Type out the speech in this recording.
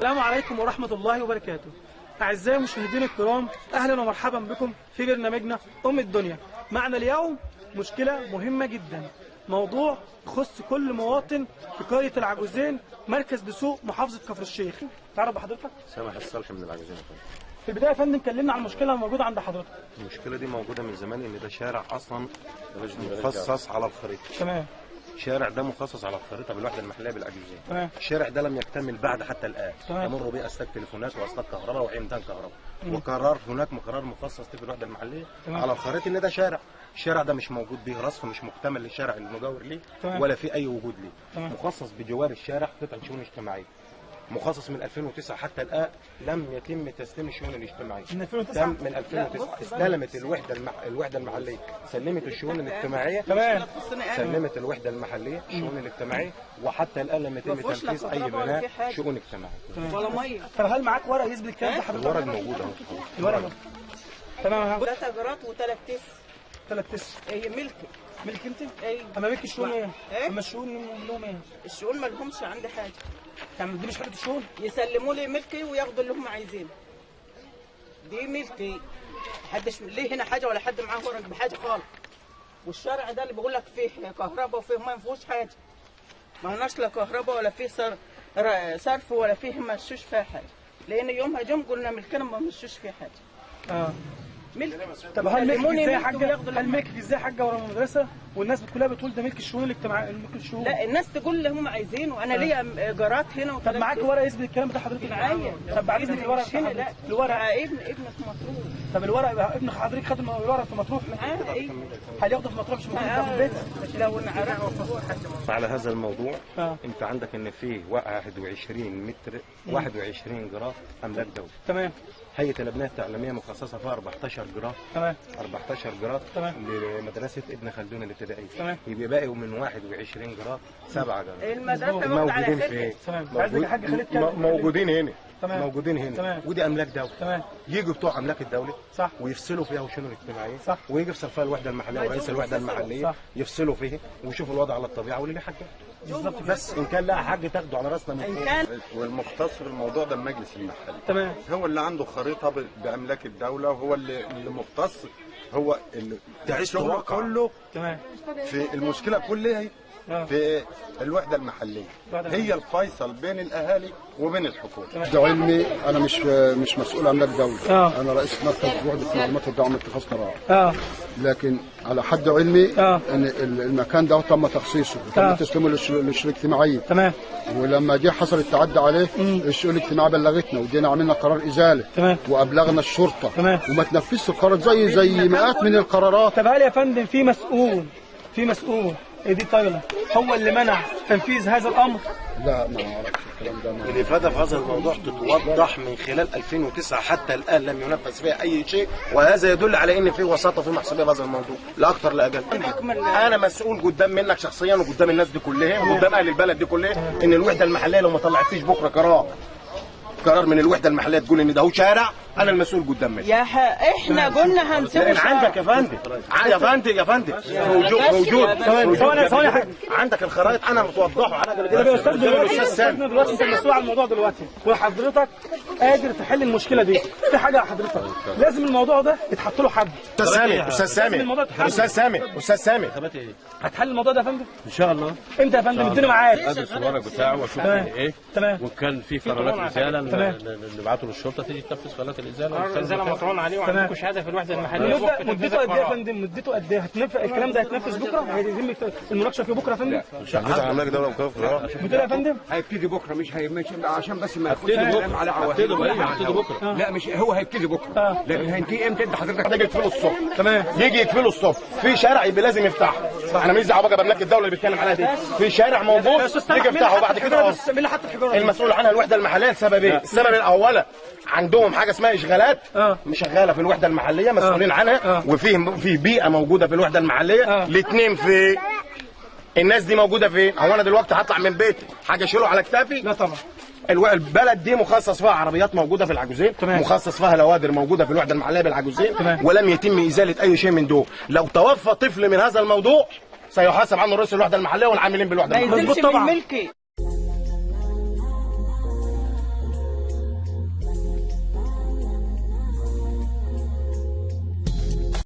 السلام عليكم ورحمة الله وبركاته. أعزائي المشاهدين الكرام، أهلا ومرحبا بكم في برنامجنا أم الدنيا. معنا اليوم مشكلة مهمة جدا، موضوع يخص كل مواطن في قرية العجوزين، مركز دسوق، محافظة كفر الشيخ. تعرف بحضرتك؟ سامح الصالح من العجوزين. في البداية يا فندم كلمنا عن المشكلة الموجودة عند حضرتك. المشكلة دي موجودة من زمان، إن ده شارع أصلا مخصص على الخريطة. تمام. الشارع ده مخصص على الخريطة بالوحدة المحلية بالعجوزين. تمام. الشارع ده لم يكتمل بعد حتى الآن. تمر به أسلاك تليفونات وأسلاك كهرباء وعمدان كهرباء. وقرار هناك قرار مخصص في الوحدة المحلية على الخريطة إن ده شارع. الشارع ده مش موجود به رصف، مش مكتمل للشارع المجاور ليه ولا في أي وجود ليه. مخصص بجوار الشارع قطعة شؤون اجتماعية. مخصص من 2009 حتى الآن لم يتم تسليم الشؤون الاجتماعية. من 2009 من 2009 استلمت الوحدة المحلية، سلمت الشؤون الاجتماعية. تمام. سلمت الوحدة المحلية الشؤون الاجتماعية، وحتى الآن لم يتم تنفيذ أي بناء شؤون اجتماعية. ولا مية. طب هل معاك ورق يثبت الكلام ده حضرتك؟ الورق موجود اهو. الورق تمام. 3 اجارات و3 تس. 3 تس. هي ملكي. ملك انت؟ ايوه. اما ملك الشؤون ايه؟ ايه؟ اما الشؤون لهم ايه؟ الشؤون ما لهمش عندي حاجه. يعني دي مش حته الشؤون؟ يسلموا لي ملكي وياخدوا اللي هم عايزينه. دي ملكي. محدش ليه هنا حاجه ولا حد معاه ورق بحاجه خالص. والشارع ده اللي بقول لك فيه كهرباء وفيه ما فيهوش حاجه. ما هناش لا كهرباء ولا فيه صرف ولا فيه مشوش فيها حاجه. لان يومها جم قلنا ملكنا ما مشوش فيه حاجه. ملك. طب هل ملكك ازاي يا حاجه؟ هل ملكك ازاي يا حاجه ورا المدرسه والناس كلها بتقول ده ملك الشؤون الاجتماعيه، ملك الشؤون؟ لا الناس تقول اللي هم عايزينه، وانا ليا ايجارات هنا. طب معاك ورق يثبت الكلام ده حضرتك؟ معايا. طب بعد اذنك الورق هنا. لا الورق ابن في مطروح. طب الورق ابن حضرتك خد الورق في مطروح؟ معاه ايه؟ هل ياخده في مطروح مش موجود في البيت؟ لو انا عرفت على هذا الموضوع انت عندك ان فيه 21 متر 21 جرام املاك دولة. تمام. هيئة الأبناء التعليمية مخصصة فيها 14 جرام. تمام. 14 جرام لمدرسة ابن خلدون الابتدائية. تمام. يبقى باقي من 21 جرام 7 جرام. المدرسة موجودين فين؟ تمام. موجودين هنا. تمام. موجودين هنا. تمام. ودي أملاك دولة. تمام. يجوا بتوع أملاك الدولة. صح. ويفصلوا فيها الشؤون الاجتماعية. صح. ويجي يفصل فيها الوحدة المحلية ورئيس الوحدة المحلية. صح. يفصلوا فيها ويشوفوا الوضع على الطبيعة واللي ليه حاجة. بالظبط. بس إن كان لها حاجة تاخده على راسنا من فوق. والمختص في الموضوع ده المجلس المحلي. تمام. هو اللي عنده خريطة بأملاك الدولة، وهو اللي مختص، هو اللي تعيش له كله. تمام. في المشكلة كلها في الوحدة المحلية، هي الفيصل بين الأهالي وبين الحكومة. ده علمي، أنا مش مسؤول عن أملاك دولة. أنا رئيس مركز وحدة معلومات الدعم اتخاذ قرار. لكن على حد علمي ان المكان ده تم تخصيصه وتم تسليمه للشؤون الاجتماعيه. تمام. ولما جه حصل التعدي عليه الشؤون الاجتماعيه بلغتنا ودينا عملنا قرار ازاله. تمام. وابلغنا الشرطه. تمام. وما تنفذش القرار زي مئات من القرارات. طب هل يا فندم في مسؤول دي طايله هو اللي منع تنفيذ هذا الامر؟ لا ما اعرفش الكلام ده. الإفادة في هذا الموضوع تتوضح من خلال 2009 حتى الآن لم ينفذ فيها أي شيء، وهذا يدل على إن في وساطة في محسوبية في هذا الموضوع لا أكثر لا أقل. أنا مسؤول قدام منك شخصيا وقدام الناس دي كلها وقدام أهل البلد دي كلها إن الوحدة المحلية لو ما طلعتيش بكرة قرار من الوحدة المحلية تقول إن ده هو شارع، أنا المسؤول قدام منك. احنا قلنا هنسوي شارع. عندك يا فندم يا فندم موجود. ثواني. عندك الخرائط أنا متوضحه. طب يا استاذ دلوقتي انت مسؤول عن الموضوع دلوقتي وحضرتك قادر تحل المشكله دي، في حاجه يا حضرتك لازم الموضوع ده يتحط له حد. استاذ سامي هتحل الموضوع ده يا فندم ان شاء الله. امتى يا فندم؟ اديني ميعاد. ادرس الورق بتاعه واشوف ايه. تمام. وكان في قرارات ازاله نبعته للشرطه تيجي تنفذ قرارات الازاله. الازاله مطعون عليه وعندكم شهاده في الوحده المحليه. مدته قد ايه يا فندم؟ مدته قد ايه؟ الكلام ده هيتنفذ بكره؟ هيتم المناقشه فيه بكره يا فندم؟ مدته يا فندم هيبتدي بكره، مش عشان بس ما ياخدش كلام على عواهد. هيبتدي بكره. لا مش هو هيبتدي بكره، لكن هينتهي امتى؟ انت حضرتك يجي يقفلوا الصف. تمام. يجي يقفلوا الصف في شارع يبقى لازم يفتحه. انا ماليش دعوه بقى باملاك الدوله اللي بيتكلم عليها دي. في شارع موجود يجي يفتحه وبعد كده مين اللي حط الحجاره؟ المسؤول عنها الوحده المحليه. لسبب ايه؟ السبب الاول عندهم حاجه اسمها اشغالات مشغاله في الوحده المحليه مسؤولين عنها، وفي بيئه موجوده في الوحده المحليه. الاثنين في الناس دي موجوده فين؟ هو انا دلوقتي هطلع من بيتي حاجه اشيله على كتافي؟ لا طبعا. البلد دي مخصص فيها عربيات موجوده في العجوزين، مخصص فيها لوادر موجوده في الوحده المحليه بالعجوزين، ولم يتم ازاله اي شيء من دول. لو توفى طفل من هذا الموضوع سيحاسب عنه رئيس الوحده المحليه والعاملين بالوحده المحليه. ما ينزلش من ملكي.